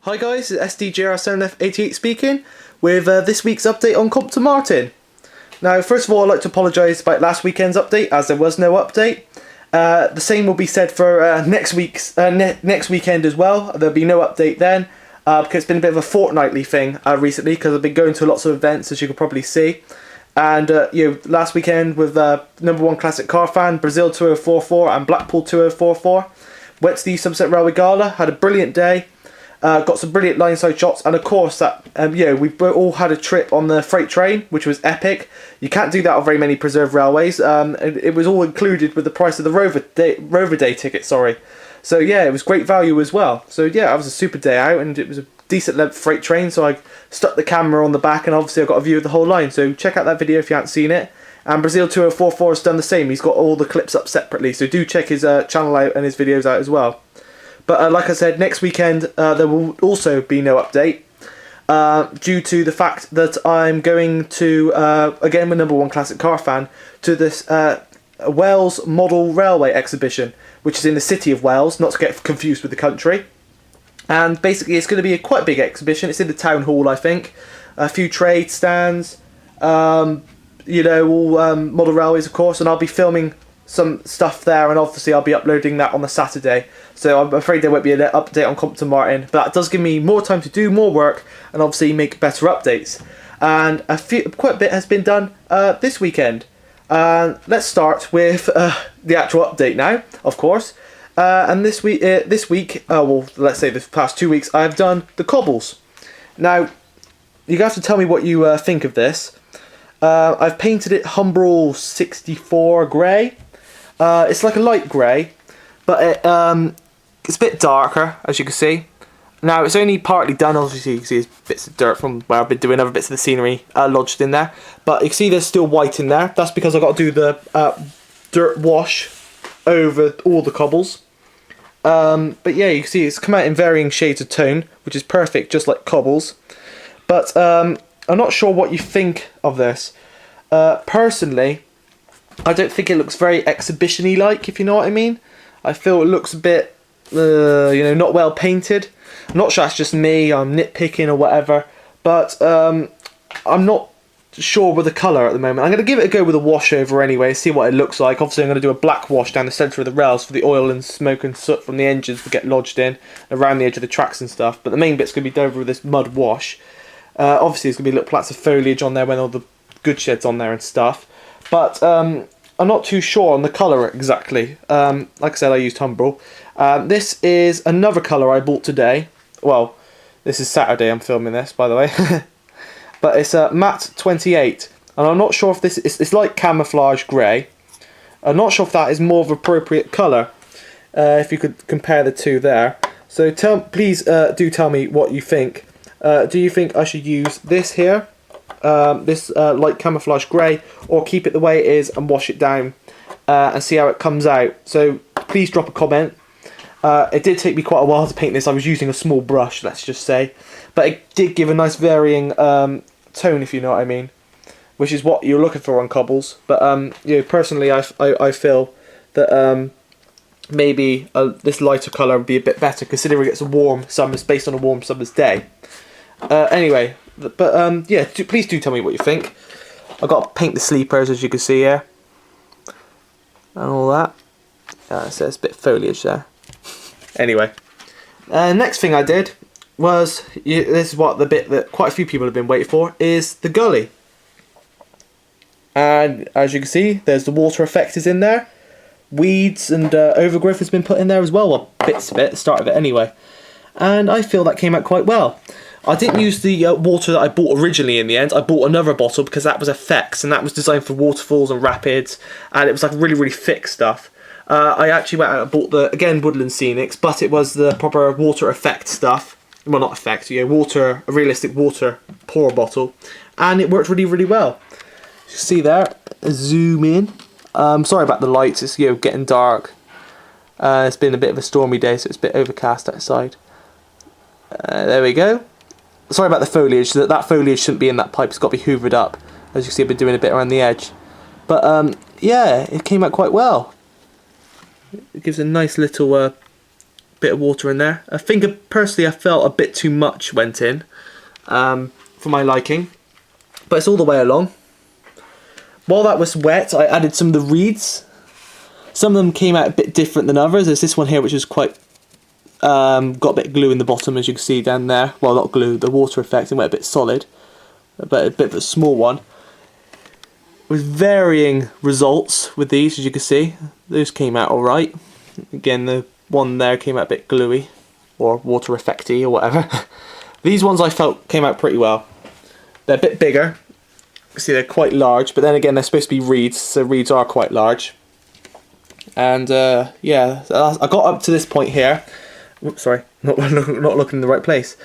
Hi guys, it's SDJR7F88 speaking with this week's update on Compton Martin. Now, first of all, I'd like to apologise about last weekend's update, as there was no update. The same will be said for next weekend as well. There'll be no update then, because it's been a bit of a fortnightly thing recently, because I've been going to lots of events, as you can probably see. And last weekend with number one classic car fan, Brazil 2044 and Blackpool 2044, went to the Somerset Railway Gala, had a brilliant day. Got some brilliant line side shots, and of course that we all had a trip on the freight train, which was epic. You can't do that on very many preserved railways. It was all included with the price of the Rover Day ticket. Sorry, so yeah, it was great value as well. So yeah, it was a super day out, and it was a decent length freight train. So I stuck the camera on the back, and obviously I got a view of the whole line. So check out that video if you haven't seen it. And Brazil 2044 has done the same. He's got all the clips up separately, so do check his channel out and his videos out as well. But like I said, next weekend there will also be no update due to the fact that I'm going to, again with number one classic car fan, to this Wales Model Railway exhibition, which is in the city of Wales, not to get confused with the country. And basically it's going to be a quite big exhibition. It's in the town hall, I think. A few trade stands, all model railways of course, and I'll be filming some stuff there, and obviously I'll be uploading that on the Saturday. So I'm afraid there won't be an update on Compton Martin, but that does give me more time to do more work and obviously make better updates. And quite a bit has been done this weekend. Let's start with the actual update now, of course. And this week, let's say the past 2 weeks, I've done the Cobbles. Now, you have to tell me what you think of this. I've painted it Humbrol 64 grey. It's like a light grey, but it's a bit darker, as you can see. Now, it's only partly done. Obviously, you can see there's bits of dirt from where I've been doing other bits of the scenery lodged in there. But you can see there's still white in there. That's because I've got to do the dirt wash over all the cobbles. But yeah, you can see it's come out in varying shades of tone, which is perfect, just like Cobbles. But I'm not sure what you think of this. Personally, I don't think it looks very exhibition-y like, if you know what I mean. I feel it looks a bit, not well painted. I'm not sure that's just me, I'm nitpicking or whatever, but I'm not sure with the colour at the moment. I'm going to give it a go with a wash over anyway, see what it looks like. Obviously I'm going to do a black wash down the centre of the rails for the oil and smoke and soot from the engines to get lodged in, around the edge of the tracks and stuff, but the main bit's going to be done over with this mud wash. Obviously there's going to be little plats of foliage on there when all the good shed's on there and stuff. But I'm not too sure on the colour exactly. Like I said, I used Humbrol. This is another colour I bought today. Well, this is Saturday I'm filming this, by the way. But it's matte 28. And I'm not sure if this is... It's like camouflage grey. I'm not sure if that is more of appropriate colour. If you could compare the two there. So please do tell me what you think. Do you think I should use this here? This light camouflage grey, or keep it the way it is and wash it down and see how it comes out. So please drop a comment. It did take me quite a while to paint this. I was using a small brush, let's just say, but it did give a nice varying tone, if you know what I mean, which is what you're looking for on Cobbles. But personally I feel that maybe this lighter colour would be a bit better, considering it's a warm summer's based on a warm summer's day. Anyway, but yeah, please do tell me what you think. I've got to paint the sleepers, as you can see here, and all that. So there's a bit of foliage there. Anyway, next thing I did was, this is what the bit that quite a few people have been waiting for, is the gully. And as you can see, there's the water effect is in there. Weeds and overgrowth has been put in there as well bits of it, the start of it anyway. And I feel that came out quite well. I didn't use the water that I bought originally in the end. I bought another bottle because that was effects, and that was designed for waterfalls and rapids, and it was like really, really thick stuff. I actually went out and bought the, again, Woodland Scenics, but it was the proper water effect stuff. Well, not effect, a realistic water pour bottle, and it worked really, really well. You see there, zoom in. Sorry about the lights, it's getting dark. It's been a bit of a stormy day, so it's a bit overcast outside. There we go. Sorry about the foliage, that foliage shouldn't be in that pipe, it's got to be hoovered up. As you can see, I've been doing a bit around the edge. But yeah, it came out quite well. It gives a nice little bit of water in there. I think personally I felt a bit too much went in for my liking, but it's all the way along. While that was wet, I added some of the reeds. Some of them came out a bit different than others. There's this one here which is quite got a bit of glue in the bottom, as you can see down there. Well, not glue, the water effect, and went a bit solid, but a bit of a small one. With varying results with these, as you can see. Those came out alright. Again, the one there came out a bit gluey, or water effecty, or whatever. These ones I felt came out pretty well. They're a bit bigger. See, they're quite large, but then again, they're supposed to be reeds, so reeds are quite large. And yeah, I got up to this point here. Oops, sorry, not looking in the right place.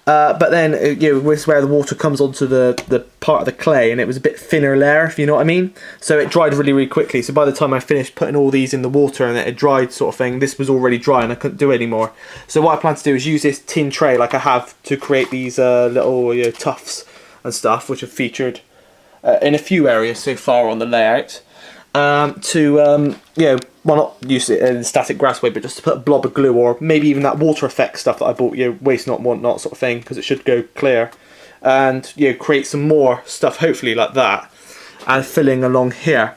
But then, this is where the water comes onto the part of the clay, and it was a bit thinner layer, if you know what I mean. So it dried really, really quickly. So by the time I finished putting all these in the water and it had dried sort of thing, this was already dry and I couldn't do it anymore. So what I plan to do is use this tin tray like I have to create these little tufts and stuff, which are featured in a few areas so far on the layout. Well, not use it in a static grass way, but just to put a blob of glue, or maybe even that water effect stuff that I bought, waste not, want not sort of thing, because it should go clear, and create some more stuff, hopefully like that, and filling along here.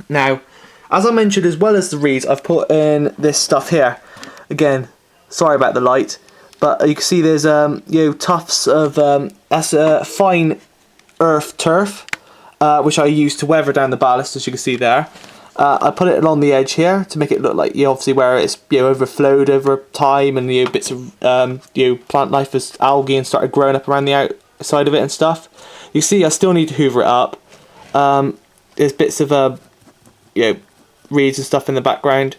Now, as I mentioned, as well as the reeds, I've put in this stuff here. Again, sorry about the light, but you can see there's tufts of that's fine earth turf. Which I use to weather down the ballast, as you can see there. I put it along the edge here to make it look like obviously where it's overflowed over time, and bits of plant life as algae and started growing up around the outside of it and stuff. You see, I still need to hoover it up. There's bits of reeds and stuff in the background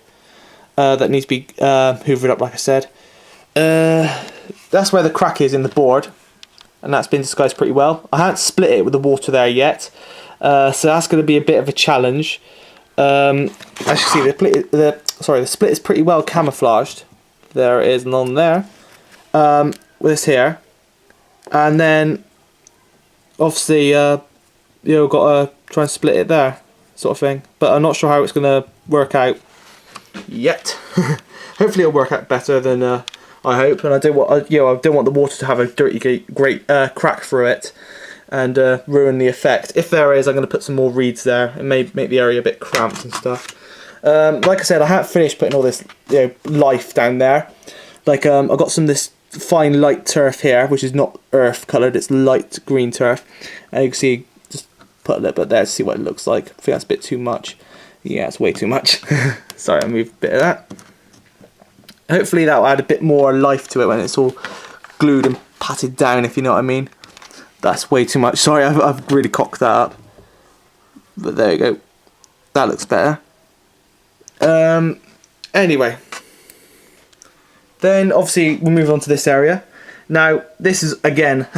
that needs to be hoovered up, like I said. That's where the crack is in the board, and that's been disguised pretty well. I haven't split it with the water there yet, so that's going to be a bit of a challenge. As you see, the split is pretty well camouflaged. There it is, and on there, with this here, and then obviously got to try and split it there, sort of thing. But I'm not sure how it's going to work out yet. Hopefully, it'll work out better than I hope. And I don't want I don't want the water to have a great crack through it and ruin the effect. If there is, I'm going to put some more reeds there and make the area a bit cramped and stuff. Like I said, I haven't finished putting all this life down there. Like I've got some of this fine light turf here, which is not earth coloured, it's light green turf. And you can see, just put a little bit there to see what it looks like. I think that's a bit too much. Yeah, it's way too much. Sorry, I moved a bit of that. Hopefully that will add a bit more life to it when it's all glued and patted down, if you know what I mean. That's way too much. Sorry, I've really cocked that up. But there you go. That looks better. Anyway. Then, obviously, we'll move on to this area. Now, this is, again,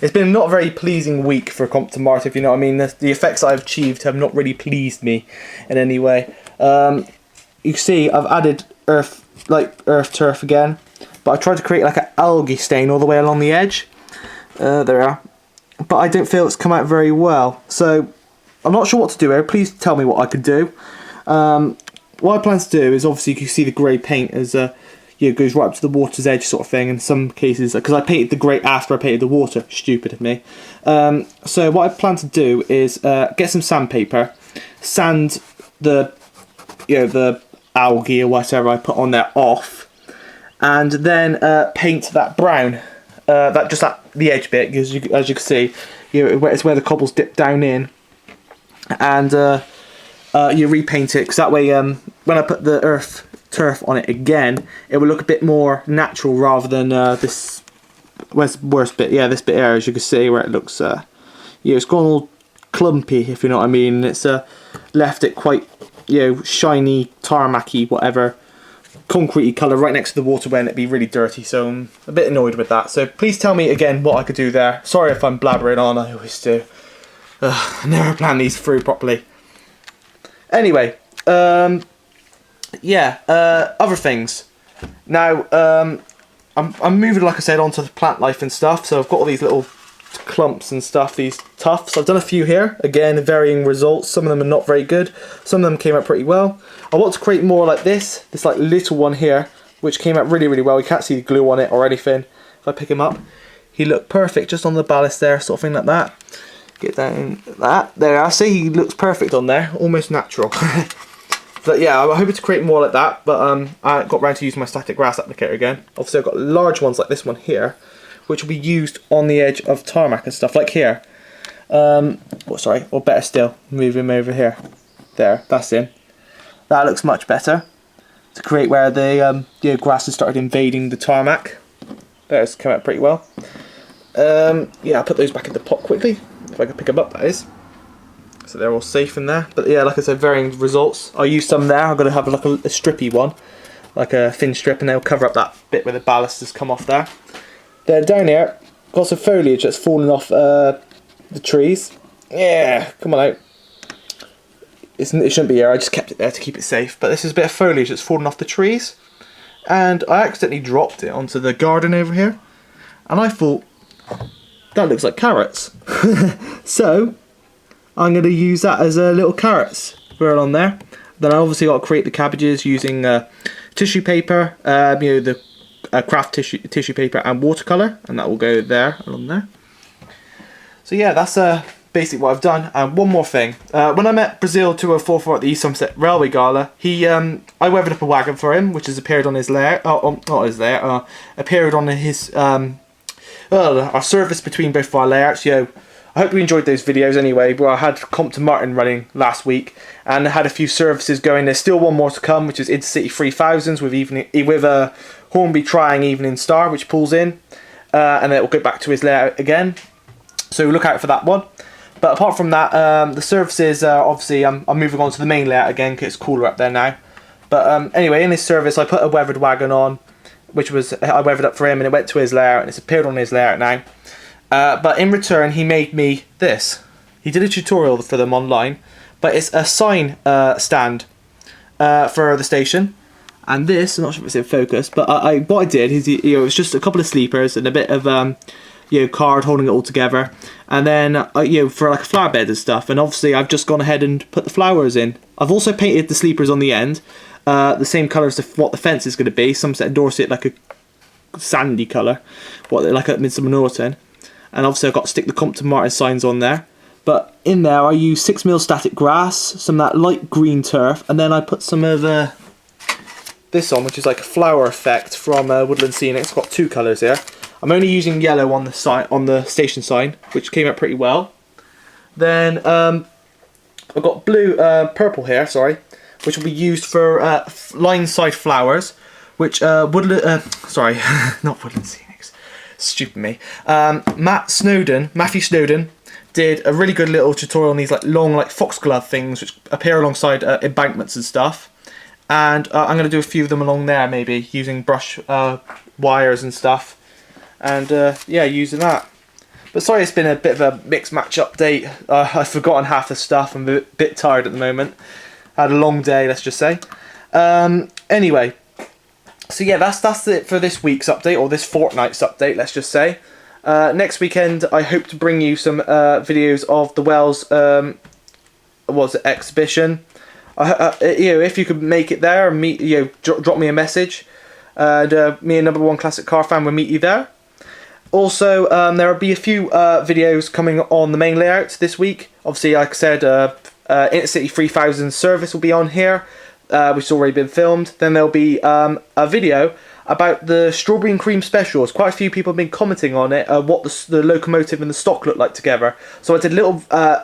it's been a not very pleasing week for Compton Martin, if you know what I mean. The effects I've achieved have not really pleased me in any way. You can see I've added earth turf again, but I tried to create like an algae stain all the way along the edge. There we are. But I don't feel it's come out very well. So, I'm not sure what to do here. Please tell me what I could do. What I plan to do is, obviously, you can see the grey paint as goes right up to the water's edge sort of thing in some cases, because I painted the grey after I painted the water. Stupid of me. So what I plan to do is get some sandpaper, sand the algae or whatever I put on there off, and then paint that brown, the edge bit, as you can see, it's where the cobbles dip down in, and you repaint it, because that way when I put the earth turf on it again, it will look a bit more natural rather than this. Where's the worst bit? Yeah, this bit here, as you can see, where it looks it's gone all clumpy, if you know what I mean. It's left it quite shiny, tarmacy, whatever, concretey colour right next to the water when it'd be really dirty. So I'm a bit annoyed with that. So please tell me again what I could do there. Sorry if I'm blabbering on, I always do. I never plan these through properly. Anyway, other things. Now, I'm moving, like I said, onto the plant life and stuff. So I've got all these little clumps and stuff, these tufts. I've done a few here, again, varying results. Some of them are not very good. Some of them came out pretty well. I want to create more like this like little one here, which came out really, really well. You can't see the glue on it or anything. If I pick him up, he looked perfect just on the ballast there, sort of thing like that. Get down that. There, I see he looks perfect on there, almost natural. But yeah, I'm hoping to create more like that, but I got round to using my static grass applicator again. Obviously I've got large ones like this one here, which will be used on the edge of tarmac and stuff, like here. Or better still, move him over here. There, that's him. That looks much better. To create where the grass has started invading the tarmac. That's come out pretty well. Yeah, I'll put those back in the pot quickly, if I can pick them up, that is. So they're all safe in there. But yeah, like I said, varying results. I'll use some there. I'm going to have like a strippy one, like a thin strip, and they'll cover up that bit where the ballast has come off there. Then down here, got some foliage that's fallen off the trees. Yeah, come on out. It shouldn't be here, I just kept it there to keep it safe. But this is a bit of foliage that's fallen off the trees. And I accidentally dropped it onto the garden over here. And I thought, that looks like carrots. So I'm going to use that as little carrots right on there. Then I obviously got to create the cabbages using tissue paper, the craft tissue paper and watercolour, and that will go there, along there. So yeah, that's basically what I've done. And one more thing, when I met Brazil 204 at the East Somerset Railway Gala, I weathered up a wagon for him, which has appeared on his lair, appeared on his our service between both of our layouts. I hope you enjoyed those videos anyway. Well, I had Compton Martin running last week and I had a few services going. There's still one more to come, which is Intercity 3000s with Hornby Trying Evening Star, which pulls in, and then it will go back to his layout again. So look out for that one. But apart from that, the services, obviously, I'm moving on to the main layout again because it's cooler up there now. But anyway, in this service, I put a weathered wagon on, which was I weathered up for him, and it went to his layout, and it's appeared on his layout now. But in return, he made me this. He did a tutorial for them online, but it's a sign stand for the station. And this, I'm not sure if it's in focus, but what I did is, it was just a couple of sleepers and a bit of card holding it all together, and then for like a flower bed and stuff. And obviously, I've just gone ahead and put the flowers in. I've also painted the sleepers on the end, the same colour as what the fence is going to be. Somerset and Dorset, like a sandy colour, like at Midsummer Norton. And obviously I've got to stick the Compton Martin signs on there. But in there I use 6mm static grass, some of that light green turf, and then I put some of this on, which is like a flower effect from Woodland Scenic. It's got two colours here. I'm only using yellow on the station sign, which came out pretty well. Then I've got purple here, which will be used for line side flowers, which not Woodland Scenic. Stupid me. Matthew Snowden did a really good little tutorial on these like long like foxglove things which appear alongside embankments and stuff. And I'm going to do a few of them along there, maybe using brush wires and stuff. And yeah, using that. But sorry, it's been a bit of a mixed match update. I've forgotten half the stuff. I'm a bit tired at the moment. I had a long day, let's just say. Anyway. So yeah, that's it for this week's update, or this fortnight's update, let's just say. Next weekend, I hope to bring you some videos of the Wells exhibition. If you could make it there, and drop me a message, and me and Number One Classic Car Fan will meet you there. Also, there will be a few videos coming on the main layout this week. Obviously, like I said, Intercity 3000 service will be on here. Which has already been filmed. Then there'll be a video about the strawberry and cream specials. Quite a few people have been commenting on it, what the locomotive and the stock look like together. So I did a little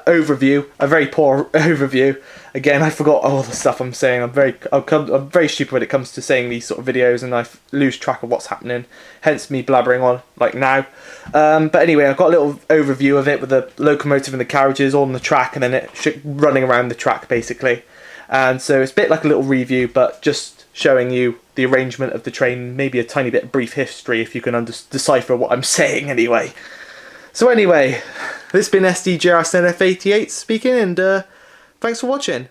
overview, a very poor overview. Again, I forgot all the stuff I'm saying. I'm very stupid when it comes to saying these sort of videos, and I lose track of what's happening. Hence me blabbering on like now. But anyway, I've got a little overview of it with the locomotive and the carriages on the track, and then it running around the track basically. And so it's a bit like a little review, but just showing you the arrangement of the train, maybe a tiny bit of brief history if you can decipher what I'm saying anyway. So anyway, this has been SDJR10F88 speaking, and thanks for watching.